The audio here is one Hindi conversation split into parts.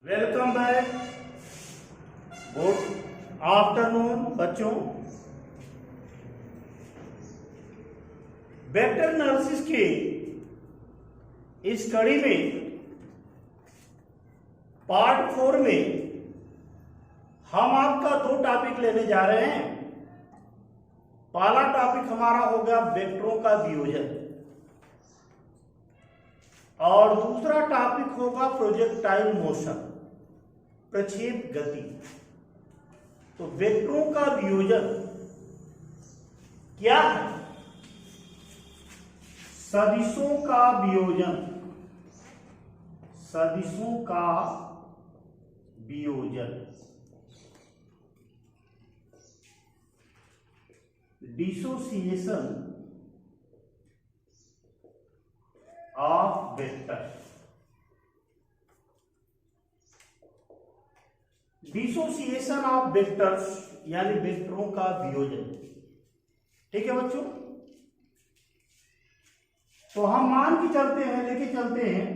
Welcome back. गुड आफ्टरनून बच्चों। वेक्टर एनालिसिस के इस कड़ी में पार्ट 4 में हम आपका 2 टॉपिक लेने जा रहे हैं। पहला टॉपिक हमारा हो गया वेक्टरों का वियोजन और दूसरा टॉपिक होगा प्रोजेक्टाइल मोशन, प्रक्षेप गति। तो वेक्टरों का वियोजन क्या है? सदिशों का वियोजन, सदिशों का वियोजन, dissociation of vector. Dissociation of vectors यानी वेक्टरों का वियोजन। ठीक है बच्चों, तो हम मान के चलते हैं, लेके चलते हैं,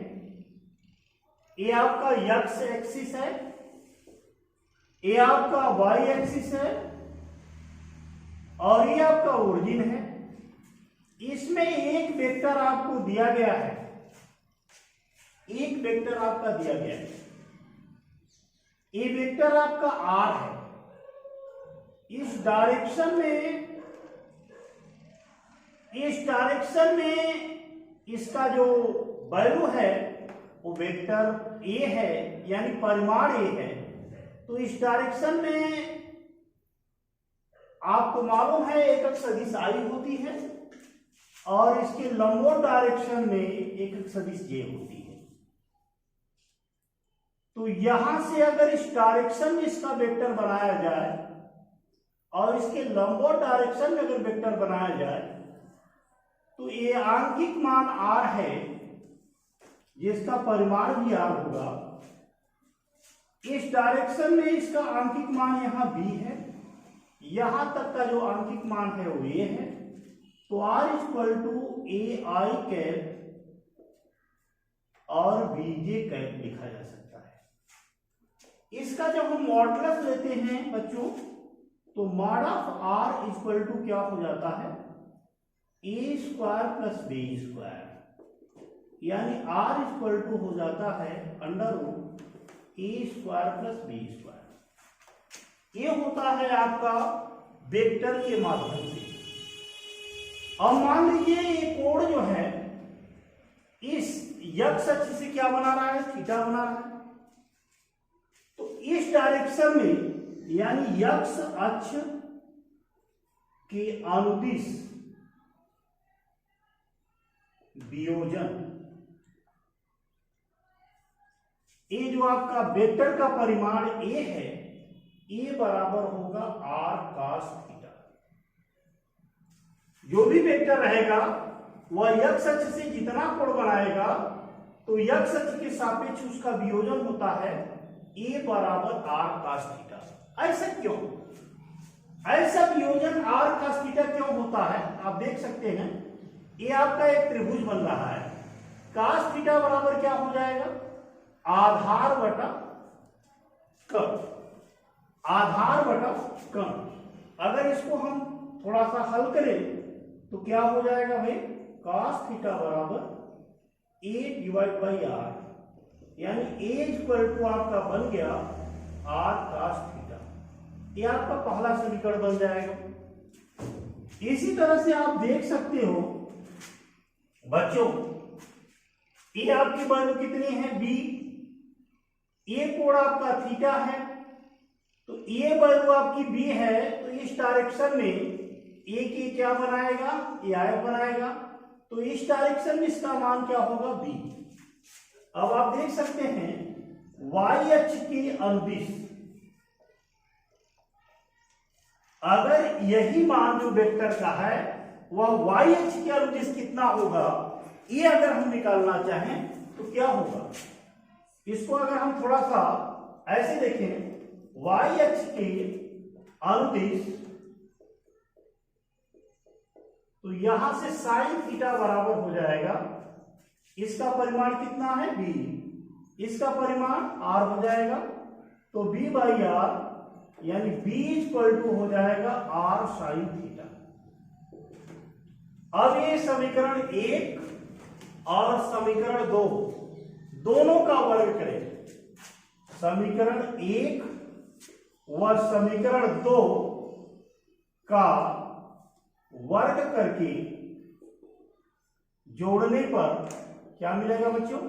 ये आपका एक्स एक्सिस है, ये आपका वाई एक्सिस है और ये आपका ओरिजिन है। इसमें एक वेक्टर आपको दिया गया है, एक वेक्टर आपका दिया गया है, ये वेक्टर आपका आर है। इस डायरेक्शन में इसका जो वैल्यू है वो वेक्टर ए है, यानी परिमाण ए है। तो इस डायरेक्शन में आपको मालूम है एकक सदिश आई होती है और इसके लंबवत डायरेक्शन में एकक सदिश जे होती है। तो यहां से अगर इस डायरेक्शन में इसका वेक्टर बनाया जाए और इसके लंबवत डायरेक्शन में अगर वेक्टर बनाया जाए तो ये आंकिक मान आर है, जिसका परिमाण भी आर होगा। इस डायरेक्शन में इसका आंकिक मान यहां बी है, यहां तक का जो आंकिक मान है वो ए है। तो R equal to A I cap और बी जे कैप लिखा जा सकता है। इसका जब हम मॉडुलस लेते हैं बच्चों, तो mod of R equal to क्या हो जाता है? A square plus B square, यानी आर इक्वल टू हो जाता है अंडर रूट ए स्क्वायर प्लस बी स्क्वायर। ये होता है आपका वेक्टर के माध्यम से। अब मान लीजिए ये कोण जो है इस एक्स अक्ष से क्या बना रहा है? थीटा बना रहा है। तो इस डायरेक्शन में यानी एक्स अक्ष के अनुदिश वियोजन, ये जो आपका वेक्टर का परिमाण ए है, ए बराबर होगा आर कॉस थीटा। जो भी वेक्टर रहेगा वह एक्स अक्ष से जितना कोण बनाएगा तो एक्स अक्ष के सापेक्ष उसका वियोजन होता है ए बराबर आर कॉस थीटा। ऐसा क्यों? ऐसा वियोजन आर कॉस थीटा क्यों होता है? आप देख सकते हैं ये आपका एक त्रिभुज बन रहा है। कॉस थीटा बराबर क्या हो जाएगा? आधार बटा कर्ण, आधार बटा कर्ण। अगर इसको हम थोड़ा सा हल करें तो क्या हो जाएगा भाई? कॉस थीटा बराबर ए डिवाइड बाई आर, यानी ए इक्वल टू आपका बन गया आर कॉस थीटा। ये आपका पहला समीकरण बन जाएगा। इसी तरह से आप देख सकते हो बच्चों, ये आपकी वैल्यू कितनी है? बी। ये कोण आपका थीटा है, तो ये वैल्यू आपकी बी है। तो इस डायरेक्शन में ए की क्या बनाएगा? ए आयत बनाएगा। तो इस डायरेक्शन में इसका मान क्या होगा? बी। अब आप देख सकते हैं वाई अक्ष की अनुदिश अगर यही मान जो वेक्टर का है वह वाई अक्ष के अनुदिश कितना होगा, ये अगर हम निकालना चाहें तो क्या होगा? इसको अगर हम थोड़ा सा ऐसे देखें, वाई अक्ष के अनुदिश, तो यहां से साइन थीटा बराबर हो जाएगा, इसका परिमाण कितना है? बी। इसका परिमाण r हो जाएगा। तो b बाई आर यानी b इक्वल टू हो जाएगा r साइन थीटा। अब ये समीकरण 1 और समीकरण 2 दोनों का वर्ग करें। समीकरण 1 व समीकरण 2 का वर्ग करके जोड़ने पर क्या मिलेगा बच्चों?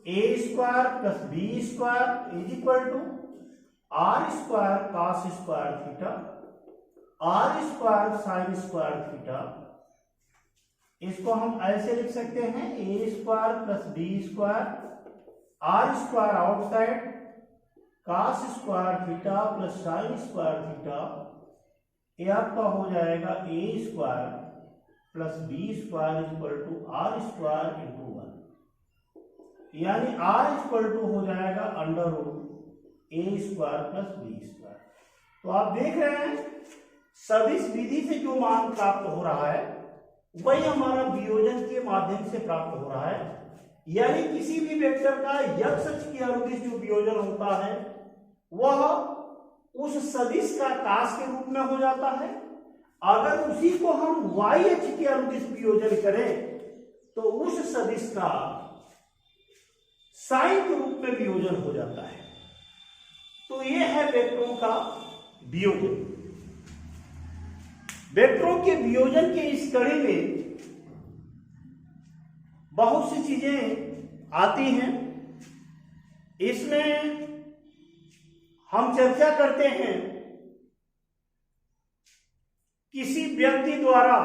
A square plus B square is equal to r square cos square theta r square sine square theta. इसको हम ऐसे लिख सकते हैं a square plus B square r square outside cos square theta plus sine square theta. ये आपका हो जाएगा a square plus B square equal to r square into 1, यानी आर इक्वल टू हो जाएगा अंडर रूट ए स्क्वायर प्लस बी स्क्वायर। तो आप देख रहे हैं सदिश विधि से जो मान प्राप्त हो रहा है वही हमारा वियोजन के माध्यम से प्राप्त हो रहा है। यानी किसी भी वेक्टर का x अक्ष के अनुदिश जो वियोजन होता है वह उस सदिश का काश के रूप में हो जाता है। अगर उसी को हम y अक्ष के अनुदिश वियोजन करें तो उस सदिश का साइन के रूप में वियोजन हो जाता है। तो यह है वेक्टरों का वियोजन। वेक्टरों के वियोजन के इस कड़ी में बहुत सी चीजें आती हैं। इसमें हम चर्चा करते हैं किसी व्यक्ति द्वारा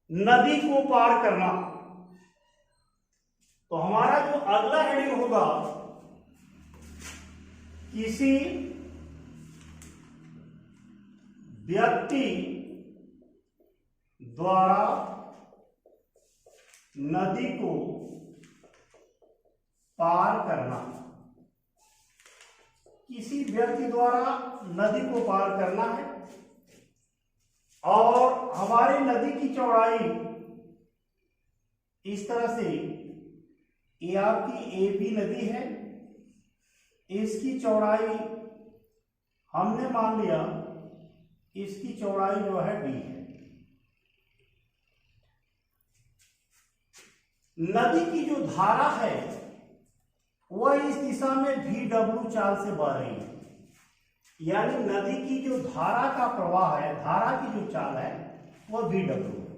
नदी को पार करना। तो हमारा जो अगला हेडिंग होगा किसी व्यक्ति द्वारा नदी को पार करना। किसी व्यक्ति द्वारा नदी को पार करना है और हमारी नदी की चौड़ाई इस तरह से ये आपकी एबी नदी है। इसकी चौड़ाई हमने मान लिया इसकी चौड़ाई जो है डी है। नदी की जो धारा है वह इस दिशा में भी डब्ल्यू चाल से बह रही है। यानी नदी की जो धारा का प्रवाह है, धारा की जो चाल है वह भी डब्ल्यू है।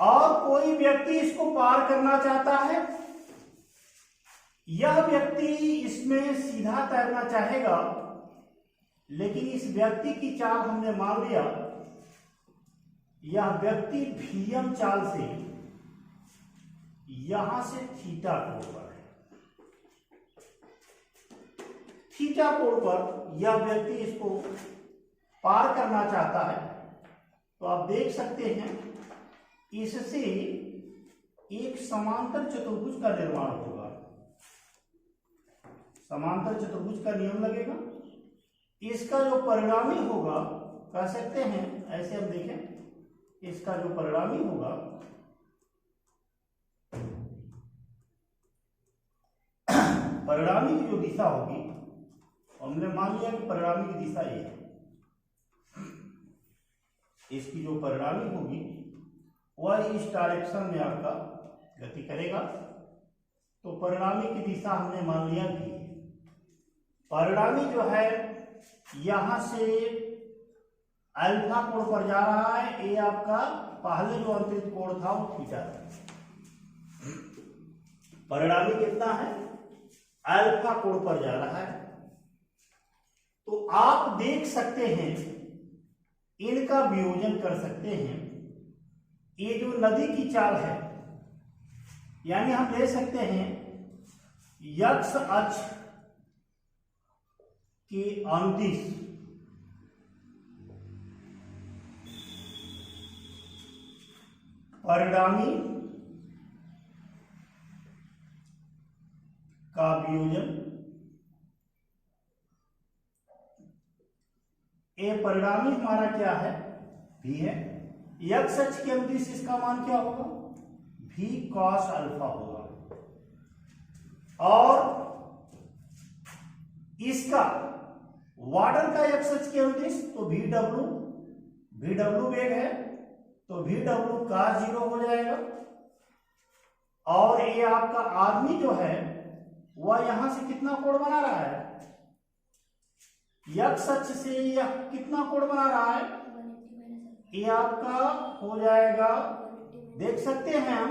और कोई व्यक्ति इसको पार करना चाहता है। यह व्यक्ति इसमें सीधा तैरना चाहेगा, लेकिन इस व्यक्ति की चाल हमने मान लिया यह व्यक्ति भीयम चाल से यहां से थीटा कोण पर है। थीटा कोण पर यह व्यक्ति इसको पार करना चाहता है। तो आप देख सकते हैं इससे एक समांतर चतुर्भुज का निर्माण होगा। समांतर चतुर्भुज का नियम लगेगा। इसका जो परिणामी होगा, कह सकते हैं ऐसे हम देखें, इसका जो परिणामी होगा परिणामी की जो दिशा होगी, हमने मान लिया कि परिणामी की दिशा ये है। इसकी जो परिणामी होगी वह इस डायरेक्शन में आपका गति करेगा। तो परिणामी की दिशा हमने मान लिया कि परिणामी जो है यहां से अल्फा कोण पर जा रहा है। ये आपका पहले जो अंतरित कोण था वो थीटा था। परिणामी कितना है? अल्फा कोण पर जा रहा है। तो आप देख सकते हैं इनका वियोजन कर सकते हैं। ये जो नदी की चाल है, यानी हम ले सकते हैं x अक्ष के अनुदिश परिणामी का वियोजन। ये परिणामी हमारा क्या है? भी है। x अक्ष के अनुदिश इसका मान क्या होगा? भी कॉस अल्फा होगा, और इसका वाटर का एक्स अक्ष के अनुदिश तो वी डब्ल्यू वेग है, तो वी डब्ल्यू का 0 हो जाएगा, और ये आपका आदमी जो है वह यहां से कितना कोण बना रहा है, एक्स अक्ष से यह कितना कोण बना रहा है, ये आपका हो जाएगा, देख सकते हैं हम,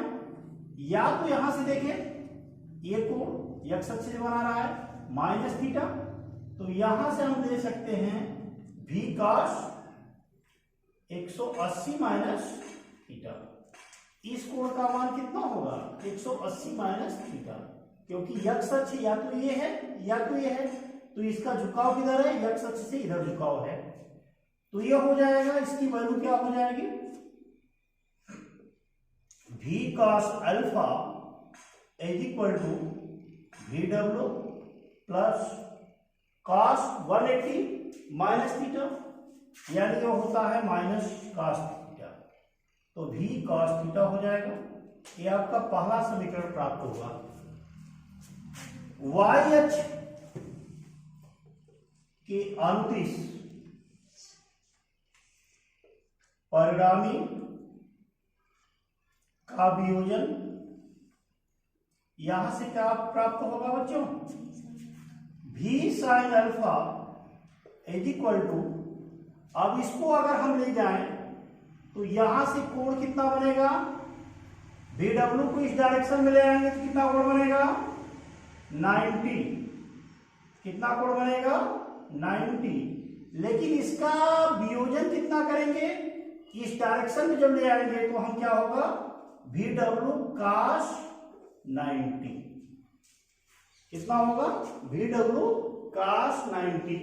या तो यहां से देखें ये कोण एक्स अक्ष से बना रहा है माइनस थीटा, तो यहां से हम दे सकते हैं भी कॉस 180 माइनस थीटा। इस कोण का मान कितना होगा 180 माइनस थीटा, क्योंकि एक्स अक्ष या तो ये है या तो ये है, तो इसका झुकाव किधर है, एक्स अक्ष से इधर झुकाव है, तो ये हो जाएगा, इसकी वैल्यू क्या हो जाएगी, भी cos alpha is equal to V W plus cos 180 minus theta, यानी ये होता है माइनस कॉस थीटा, तो भी कॉस थीटा हो जाएगा। ये आपका पहला समीकरण प्राप्त होगा। वाई अक्ष के अनुदिश परिणामी का वियोजन, यहां से क्या प्राप्त होगा बच्चों, भी sine alpha is equal to, अब इसको अगर हम ले जाएं तो यहां से कोण कितना बनेगा, वी डब्ल्यू को इस डायरेक्शन में ले आएंगे तो कितना कोण बनेगा 90, कितना कोण बनेगा 90, लेकिन इसका वियोजन कितना करेंगे, इस डायरेक्शन में जब ले आएंगे तो हम क्या होगा वी डब्ल्यू कॉस 90, कितना होगा वी डब्ल्यू कॉस 90,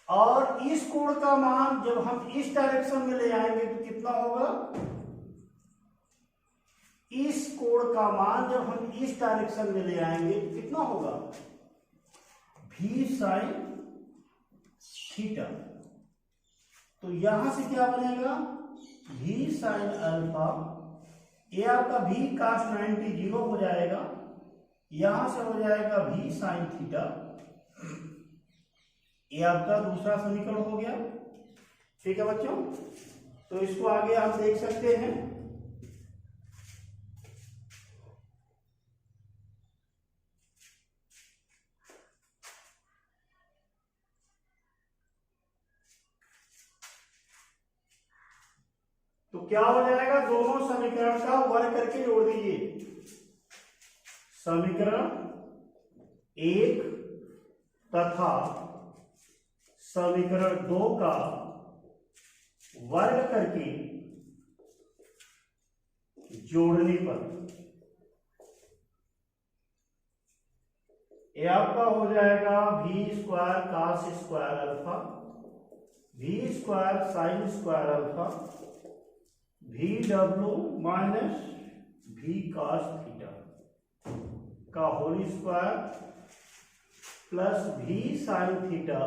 और इस कोण का मान जब हम इस डायरेक्शन में ले आएंगे तो कितना होगा, इस कोण का मान जब हम इस डायरेक्शन में ले आएंगे तो कितना होगा भी साइन थीटा, तो यहां से क्या बनेगा भी साइन अल्फा, ये आपका भी कॉस 90 0 हो जाएगा, यहां से हो जाएगा भी साइन थीटा, ये आपका दूसरा समीकरण हो गया। ठीक है बच्चों, तो इसको आगे आप देख सकते हैं। तो क्या हो जाएगा, दोनों समीकरण का वर्ग करके जोड़ दीजिए, समीकरण 1 तथा समीकरण 2 का वर्ग करके जोड़ने पर ये आपका हो जाएगा भी स्क्वायर कॉस स्क्वायर अल्फा, भी स्क्वायर साइन स्क्वायर अल्फा, भी डब्ल्यू माइनस भी कॉस थीटा का होल स्क्वायर प्लस भी साइन थीटा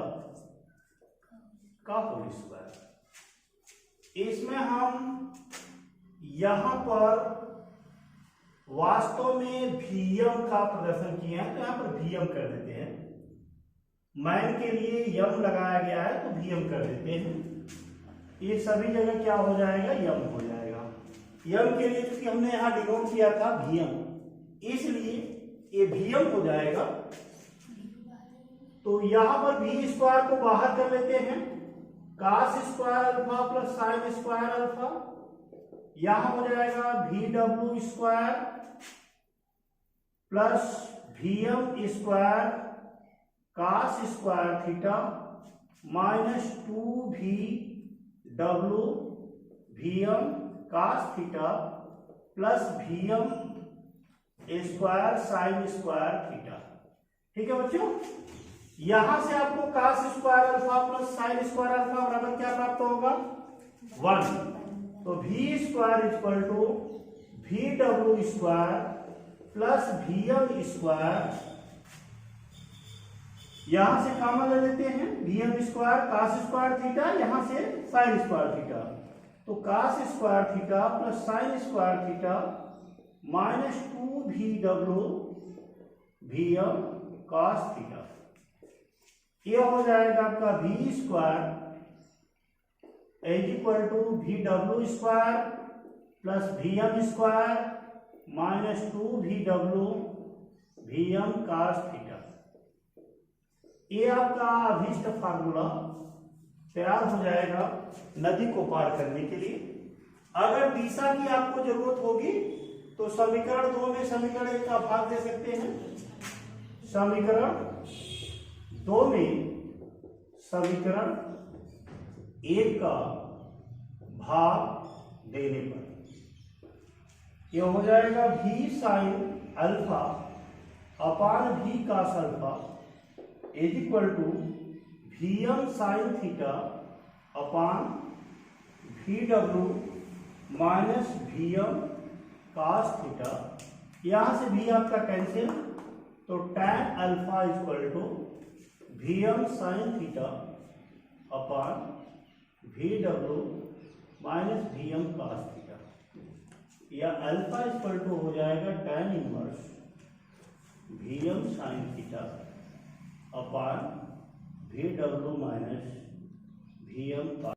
का होल स्क्वायर। इसमें हम यहां पर वास्तव में VM का प्रदर्शन किए हैं, तो यहां पर VM कर देते हैं, मैन के लिए यम लगाया गया है तो VM कर देते हैं, ये सभी जगह क्या हो जाएगा यम हो जाएगा। यम के लिए क्योंकि हमने यहां डिनोट किया था VM, इसलिए ये VM हो जाएगा। तो यहां पर भी स्क्वायर को बाहर कर लेते हैं, cos square alpha plus sine square alpha, यहां हो जाएगा भी W square plus VM square cos square theta minus 2V W VM cos theta plus VM square sine square theta. ठीक है बच्चों, यहां से आपको cos square alpha plus sine square alpha बराबर क्या प्राप्त होगा 1, तो V स्क्वायर इक्वल टू भी W square plus VM square, यहां से कॉमन ले लेते हैं VM square cos square theta, यहां से साइन स्क्वायर थीटा, तो cos square theta plus sine square theta minus 2 Vm cos theta. ये हो जाएगा आपका v square is equal to VW square plus Vm square minus 2 Vm cos theta. ये आपका अभीष्ट फार्मूला तैयार हो जाएगा नदी को पार करने के लिए। अगर दिशा की आपको जरूरत होगी तो समीकरण 2 में समीकरण 1 का भाग दे सकते हैं। समीकरण 2 में समीकरण 1 का भाग देने पर यह हो जाएगा v sine alpha upon v cos alpha is equal to Vm sine theta upon VW minus Vm cos theta. यहां से v आपका कैंसिल, तो tan alpha equal to Vm sine theta upon VW minus Vm cos theta. या अल्फा इक्वल टू हो जाएगा tan inverse Vm sine theta upon VW minus Vm cos